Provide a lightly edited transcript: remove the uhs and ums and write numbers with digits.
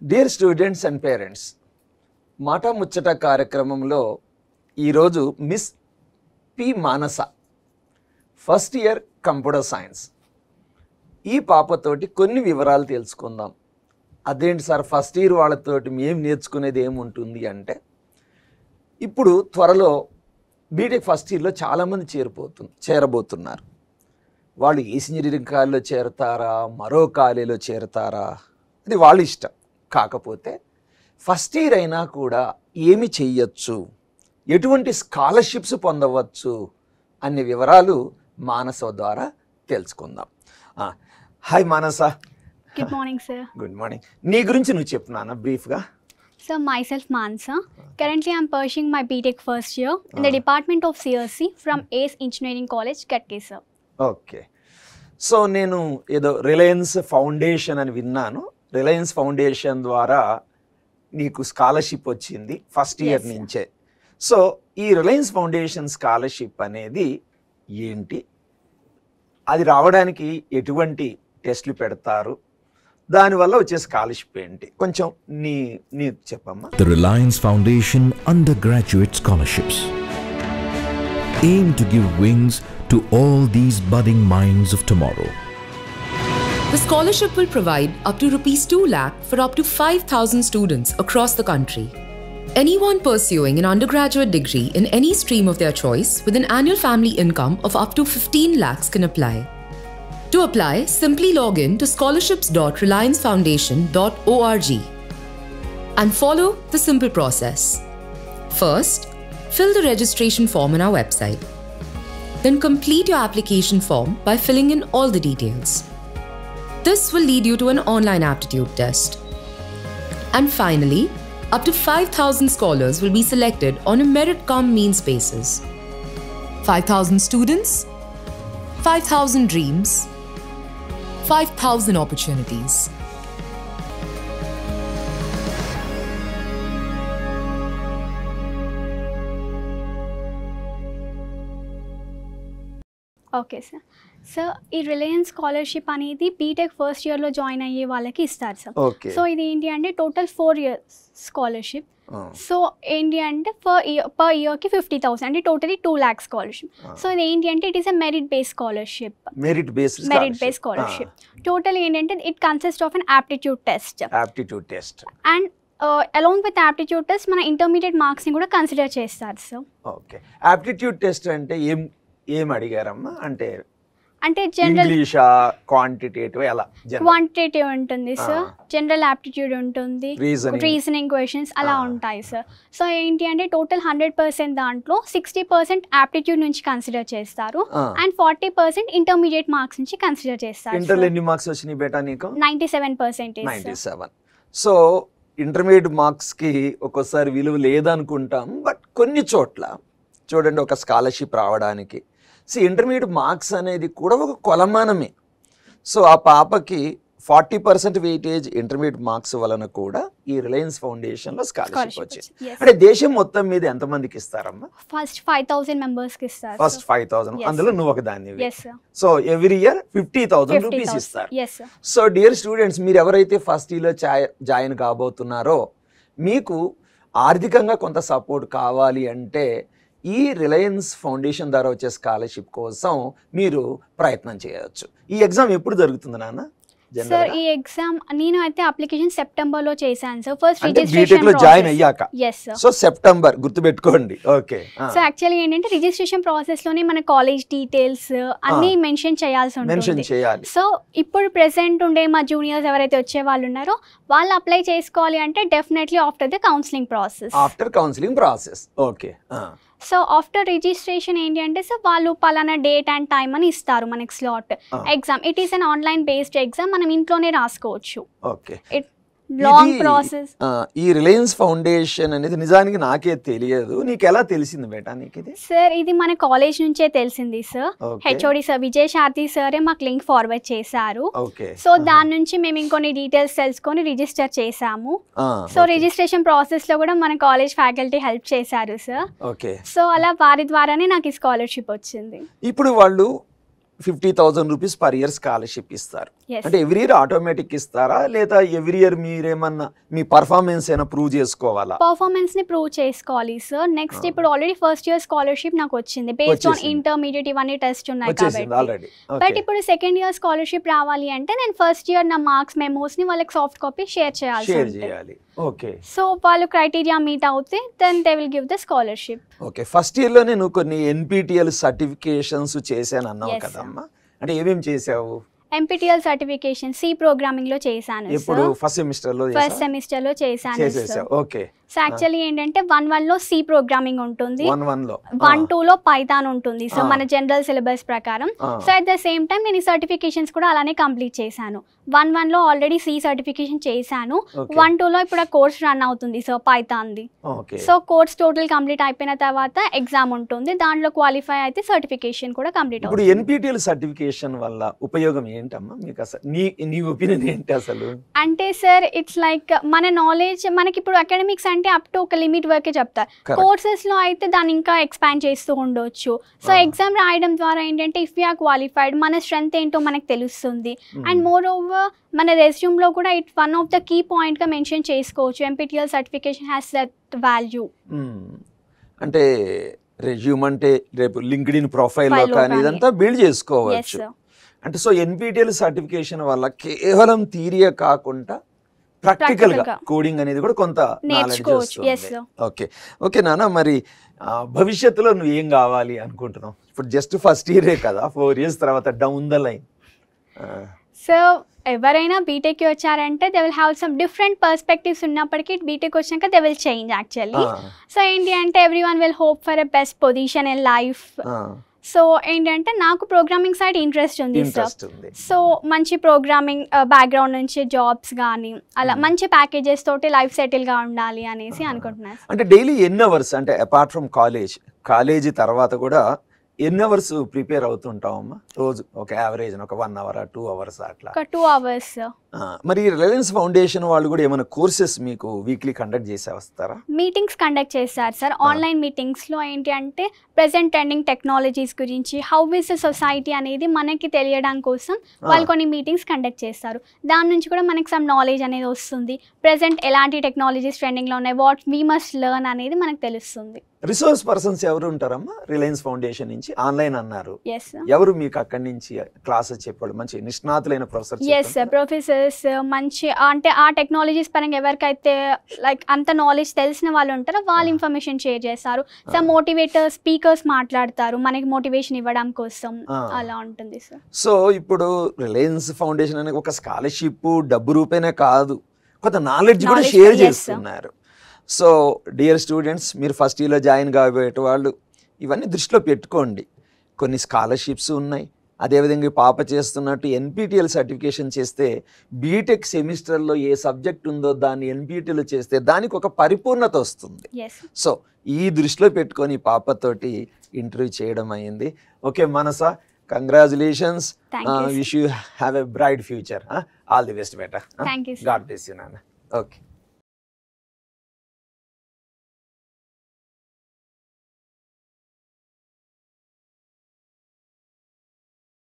Dear students and parents, మాట ముచ్చట కార్యక్రమంలో ఈరోజు మిస్ పి మానస ఫస్ట్ ఇయర్ కంప్యూటర్ సైన్స్ ఈ పాపతోటి కొన్ని వివరాలు తెలుసుకుందాం. అదేంటి సార్ ఫస్ట్ ఇయర్ వాళ్ళతోటి మేము నేర్చుకునేది ఏముంటుంది అంటే, ఇప్పుడు త్వరలో బీటెక్ ఫస్ట్ ఇయర్లో చాలామంది చేరబోతున్నారు. వాళ్ళు ఇంజనీరింగ్ కాలేజీలో చేరతారా, మరో కాలేజీలో చేరతారా, అది వాళ్ళ ఇష్టం. కాకపోతే ఫస్ట్ ఇయర్ అయినా కూడా ఏమి చెయ్యొచ్చు, ఎటువంటి స్కాలర్షిప్స్ పొందవచ్చు అనే వివరాలు మానస ద్వారా తెలుసుకుందాం. Hi Manasa. Good morning sir. Good morning. నీ గురించి నువ్వు చెప్పు నాన్న బ్రీఫ్గా. So myself Mansa. Currently I'm pursuing my BTech first year in the Department of CSC from ACE Engineering College, Katkesar. Okay. So నేను ఏదో రిలయన్స్ ఫౌండేషన్ అని విన్నాను. రిలయన్స్ ఫౌండేషన్ ద్వారా నీకు స్కాలర్షిప్ వచ్చింది ఫస్ట్ ఇయర్ నుంచే. సో ఈ రిలయన్స్ ఫౌండేషన్ స్కాలర్షిప్ అనేది ఏంటి, అది రావడానికి ఎటువంటి టెస్ట్లు పెడతారు, దానివల్ల వచ్చే స్కాలర్షిప్ ఏంటి, కొంచెం నీ చెప్పమ్మా. The Reliance Foundation undergraduate scholarships aim to give wings to all these budding minds of tomorrow. The scholarship will provide up to Rs 2 lakh for up to 5,000 students across the country. Anyone pursuing an undergraduate degree in any stream of their choice with an annual family income of up to 15 lakhs can apply. To apply, simply log in to scholarships.reliancefoundation.org and follow the simple process. First, fill the registration form on our website. Then complete your application form by filling in all the details. This will lead you to an online aptitude test. And finally, up to 5,000 scholars will be selected on a merit-cum-means basis. 5,000 students, 5,000 dreams, 5,000 opportunities. Okay sir. So ఈ Reliance scholarship అనేది BTech first ఇయర్లో join అయ్యే వాళ్ళకి ఇస్తారు sir. So ఇది ఏంటి అంటే total 4 years scholarship. So ఏంటి అంటే పర్ ఇయర్కి 50,000 అంటే టోటలీ 2 lakh స్కాలర్షిప్. సో ఇది ఏంటి అంటే it is a merit based scholarship. Merit based scholarship total ఏంటంటే it consist of an aptitude test. And along with aptitude test మన ఇంటర్మీడియట్ మార్క్స్ని కూడా కన్సిడర్ చేస్తారు సార్. ఓకే. ఆప్టిట్యూడ్ టెస్ట్ అంటే ఏం అడిగారమ్మా? అంటే జనరల్ క్వాంటిటేటివ్ ఎలా? క్వాంటిటేటివ్ ఉంటుంది సార్, జనరల్ ఆప్టిట్యూడ్ ఉంటుంది, రీజనింగ్ క్వశ్చన్స్ అలా ఉంటాయి సార్. సో ఏంటి అంటే టోటల్ 100% దాంట్లో 60% ఆప్టిట్యూడ్ నుంచి కన్సిడర్ చేస్తారు అండ్ 40% ఇంటర్మీడియట్ మార్క్స్ నుంచి కన్సిడర్ చేస్తారు. ఇంటర్లో ఎన్ని మార్క్స్ వచ్చినాయి బేటా నీకు? 97%. 97. సో ఇంటర్మీడియట్ మార్క్స్కి ఒక్కోసారి విలువ లేదనుకుంటాం, బట్ కొన్ని చోట్ల చూడండి ఒక స్కాలర్షిప్ రావడానికి ఇంటర్మీడియట్ మార్క్స్ అనేది కూడా ఒక కొలమానమే. సో ఆ పాపకి 40% వెయిటేజ్ ఇంటర్మీడియట్ మార్క్స్ వలన కూడా ఈ రిలయన్స్ ఫౌండేషన్లో స్కాలర్షిప్ వచ్చింది. అంటే దేశం మొత్తం మీద ఎంతమందికి ఇస్తారమ్మా? ఫస్ట్ 5,000 మెంబర్స్కి ఇస్తారు. ఫస్ట్ 5,000, అందులో నువ్వు ఒక దాన్ని. సో ఎవ్రీ ఇయర్ 50,000 రూపీస్ ఇస్తారు. సో డియర్ స్టూడెంట్స్, మీరు ఎవరైతే ఫస్ట్ ఇయర్లో జాయిన్ కాబోతున్నారో మీకు ఆర్థికంగా కొంత సపోర్ట్ కావాలి అంటే ఈ రిలయన్స్ ఫౌండేషన్ ద్వారా వచ్చే స్కాలర్షిప్ కోసం మీరు ప్రయత్నం చేయవచ్చు. ఈ ఎగ్జామ్ ఎప్పుడు జరుగుతుంది నాన్న? సార్ ఈ ఎగ్జామ్ నేను అయితే అప్లికేషన్ సెప్టెంబర్లో చేశాను సార్. ఫస్ట్ రిజిస్ట్రేషన్ జాయిన్ అయ్యాక. సో సెప్టెంబర్ గుర్తుపెట్టుకోండి. ఓకే. సో యాక్చువల్లీ ఏంటంటే రిజిస్ట్రేషన్ ప్రాసెస్లోనే మన కాలేజ్ డీటెయిల్స్ అన్నీ మెన్షన్ చేయాల్సి ఉంటుంది. సో ఇప్పుడు ప్రెసెంట్ ఉండే మా జూనియర్స్ ఎవరైతే వచ్చే వాళ్ళు ఉన్నారో వాళ్ళు అప్లై చేసుకోవాలి అంటే definitely after the counselling process. Okay. So after registration ఏంటి అంటే సార్ వాళ్ళు పలానా డేట్ అండ్ టైమ్ అని ఇస్తారు మనకి slot. Exam it is an online based exam, మనం ఇంట్లోనే రాసుకోవచ్చు. ఓకే. Long process. ఈ రిలయన్స్ ఫౌండేషన్ అనేది నిజానికి నాకే తెలియదు, నీకు ఎలా తెలిసింది బేటా నీకు ఇది? సార్ ఇది మన కాలేజ్ నుంచే తెలిసింది సార్. హెచ్ఓడి సార్ విజయ్ శారథి సరే మాకు లింక్ ఫార్వర్డ్ చేశారు. సో దాని నుంచి మేము ఇంకొన్ని డీటెయిల్స్ తెలుసుకొని రిజిస్టర్ చేసాము. సో రిజిస్ట్రేషన్ ప్రాసెస్ లో కూడా మన కాలేజ్ ఫ్యాకల్టీ హెల్ప్ చేశారు సార్. సో అలా వారి ద్వారానే నాకు ఈ స్కాలర్షిప్ వచ్చింది. ఇప్పుడు వాళ్ళు 50,000 రూపీస్ పర్ ఇయర్ స్కాలర్షిప్ ఇస్తారు. Yes. అంటే ఎవ్రీ ఇయర్ ఆటోమేటిక్ ఇస్తారా, లేదా ఎవ్రీ ఇయర్ మీరేమన్నా మీ పర్ఫార్మెన్స్ అయినా ప్రూవ్ చేసుకోవాలా? పర్ఫార్మెన్స్ ని ప్రూవ్ చేసుకోవాలి సార్. నెక్స్ట్ ఇప్పుడు ఆల్రెడీ ఫస్ట్ ఇయర్ స్కాలర్షిప్ నాకు వచ్చింది బేస్డ్ ఆన్ ఇంటర్మీడియట్ ఇవన్నీ టెస్ట్ ఉన్నాయి కాబట్టి. ఆల్రెడీ. బట్ ఇప్పుడు సెకండ్ ఇయర్ స్కాలర్షిప్ రావాలి అంటే నేను ఫస్ట్ ఇయర్ నా మార్క్స్ మెమోస్ ని వాళ్ళకి సాఫ్ట్ కాపీ షేర్ చేయాలి. ఓకే. సో వాళ్ళు క్రైటీరియా మీట్ అవుతే then they will give the scholarship. Okay. First year లో నేను కొన్ని ఎన్పిటిఎల్ సర్టిఫికేషన్స్ చేశాను అన్నావు కదమ్మా, అంటే ఏమేమి చేసావు? NPTEL సర్టిఫికేషన్ సి ప్రోగ్రామింగ్ లో చేశాను. ఇప్పుడు ఫస్ట్ సెమిస్టర్ లో చేశాను. ఓకే. సో యాక్చువల్లీ ఏంటంటే 1-1 లో సి ప్రోగ్రామింగ్ ఉంటుంది, 1-2 లో పైథాన్ ఉంటుంది. సో మన జనరల్ సిలబస్ ప్రకారం. So at the same time నేను ఈ సర్టిఫికేషన్స్ కూడా అలానే కంప్లీట్ చేశాను. 1-1 లో ఆల్రెడీ సి సర్టిఫికేషన్ చేశాను, 1-2 లో ఇప్పుడు ఆ కోర్స్ రన్ అవుతుంది so Python the. So course total complete అయిపోయిన తర్వాత ఎగ్జామ్ ఉంటుంది, దాంట్లో క్వాలిఫై అయితే సర్టిఫికేషన్ కూడా కంప్లీట్ అవుతుంది. ఇప్పుడు NPTEL సర్టిఫికేషన్ వల్ల ఉపయోగం ఏంటమ్మా మీకు? అసలు నీ ఒపీనియన్ ఏంటి అసలు? అంటే సార్ ఇట్స్ లైక్ మన నాలెడ్జ్ మనకి ఇప్పుడు అకాడమిక్స్ అంటే అప్ టు ఒక లిమిట్ వరకే చెప్తారు, కోర్సెస్ లో అయితే దాన్ని ఇంకా ఎక్స్పాండ్ చేస్తూ ఉండొచ్చు. సో ఎగ్జామ్ రాయడం ద్వారా ఏంటంటే ఇఫ్ యూ ఆర్ క్వాలిఫైడ్ మన స్ట్రెంత్ ఏంటో మనకు తెలుస్తుంది. అండ్ మోర్ ఓవర్ మన రెజ్యూమ్ లో కూడా it one of the key point గా మెన్షన్ చేసుకోవచ్చు, NPTEL certification has that value. అంటే రెజ్యూమ్ అంటే రేపు లింక్డ్ఇన్ ప్రొఫైల్ లో కానీ ఇదంతా బిల్డ్ చేసుకోవచ్చు. అంటే సో NPTEL సర్టిఫికేషన్ వల్ల కేవలం థియరీ కాకుండా ప్రాక్టికల్ గా కోడింగ్ అనేది కూడా కొంత నాలెడ్జ్ వస్తుంది. ఓకే. ఓకే నాన్న, మరి భవిష్యత్తులో నువ్వు ఏం కావాలి అనుకుంటున్నావు? ఇప్పుడు జస్ట్ ఫస్ట్ ఇయరే కదా, 4 years తర్వాత డౌన్ ద లైన్. సో ఎవరైనా బీటెక్కి వచ్చారంటే they will have some different perspectives ఉన్నప్పటికీ బీటెక్ వచ్చాక they will change actually. So ఏంటి అంటే every one will hope for a best position in life. So ఏంటంటే నాకు ప్రోగ్రామింగ్ సైడ్ ఇంట్రెస్ట్ ఉంది సార్. సో మంచి ప్రోగ్రామింగ్ బ్యాక్గ్రౌండ్ నుంచి జాబ్స్ కానీ అలా మంచి ప్యాకేజెస్ తోటి లైఫ్ సెటిల్ గా ఉండాలి అనేసి అనుకుంటున్నాను. అంటే డైలీ ఎన్ని అవర్స్, అంటే అపార్ట్ ఫ్రమ్ కాలేజ్ తర్వాత కూడా ఎన్ని అవర్స్ ప్రిపేర్ అవుతుంటావమ్మా రోజు? ఒక యావరేజ్ ఒక 1 hour 2 hours అట్లా? ఒక 2 hours. మరి రిలయన్స్ ఫౌండేషన్ వాళ్ళు కూడా ఏమైనా కోర్సెస్ మీకు వీక్లీ కండక్ట్ చేసే వస్తారా? మీటింగ్స్ కండక్ట్ చేస్తారు సార్. ఆన్లైన్ మీటింగ్స్ లో ఏంటి అంటే ప్రెసెంట్ ట్రెండింగ్ టెక్నాలజీస్ గురించి హౌ ఇస్ ద సొసైటీ అనేది మనకి తెలియడం కోసం వాళ్ళు కొన్ని మీటింగ్స్ కండక్ట్ చేస్తారు. దాని నుంచి కూడా మనకి సమ్ నాలెడ్జ్ అనేది వస్తుంది. ప్రెసెంట్ ఎలాంటి టెక్నాలజీస్ ట్రెండింగ్ లో ఉన్నాయి, వాట్ వీ మస్ట్ లెర్న్ అనేది మనకు తెలుస్తుంది. రిసోర్స్ పర్సన్స్ ఎవరు ఉంటారమ్మా రిలయన్స్ ఫౌండేషన్ నుంచి? ఆన్లైన్ అన్నారు, ఎవరు మీకు అక్కడి నుంచి క్లాసెస్ చెప్పాడు? మంచి నిష్ణాతులైన ప్రొఫెసర్స్ మంచి అంటే ఆ టెక్నాలజీస్ పరంగా ఎవరికైతే లైక్ అంత నాలెడ్జ్ తెలిసిన వాళ్ళు ఉంటారో వాళ్ళు ఇన్ఫర్మేషన్ షేర్ చేస్తారు. సమ్ మోటివేటర్ స్పీకర్స్ మాట్లాడతారు మనకి మోటివేషన్ ఇవ్వడం కోసం, అలా ఉంటుంది సార్. సో ఇప్పుడు రిలయన్స్ ఫౌండేషన్ అనే ఒక స్కాలర్షిప్ డబ్బు రూపేనే కాదు, కొంత నాలెడ్జ్ కూడా షేర్ చేస్తున్నారు. సో డియర్ స్టూడెంట్స్, మీరు ఫస్ట్ ఇయర్లో జాయిన్ కాబోయే వాళ్ళు ఇవన్నీ దృష్టిలో పెట్టుకోండి. కొన్ని స్కాలర్షిప్స్ ఉన్నాయి, అదేవిధంగా పాప చేస్తున్నట్టు NPTEL సర్టిఫికేషన్ చేస్తే బీటెక్ సెమిస్టర్లో ఏ సబ్జెక్ట్ ఉందో దాన్ని NPTEL చేస్తే దానికి ఒక పరిపూర్ణత వస్తుంది. సో ఈ దృష్టిలో పెట్టుకొని పాపతోటి ఇంటర్వ్యూ చేయడం అయింది. Okay Manasa, congratulations, wish you have a bright future. All the best beta. Thank you. God bless you నాన్న. ఓకే.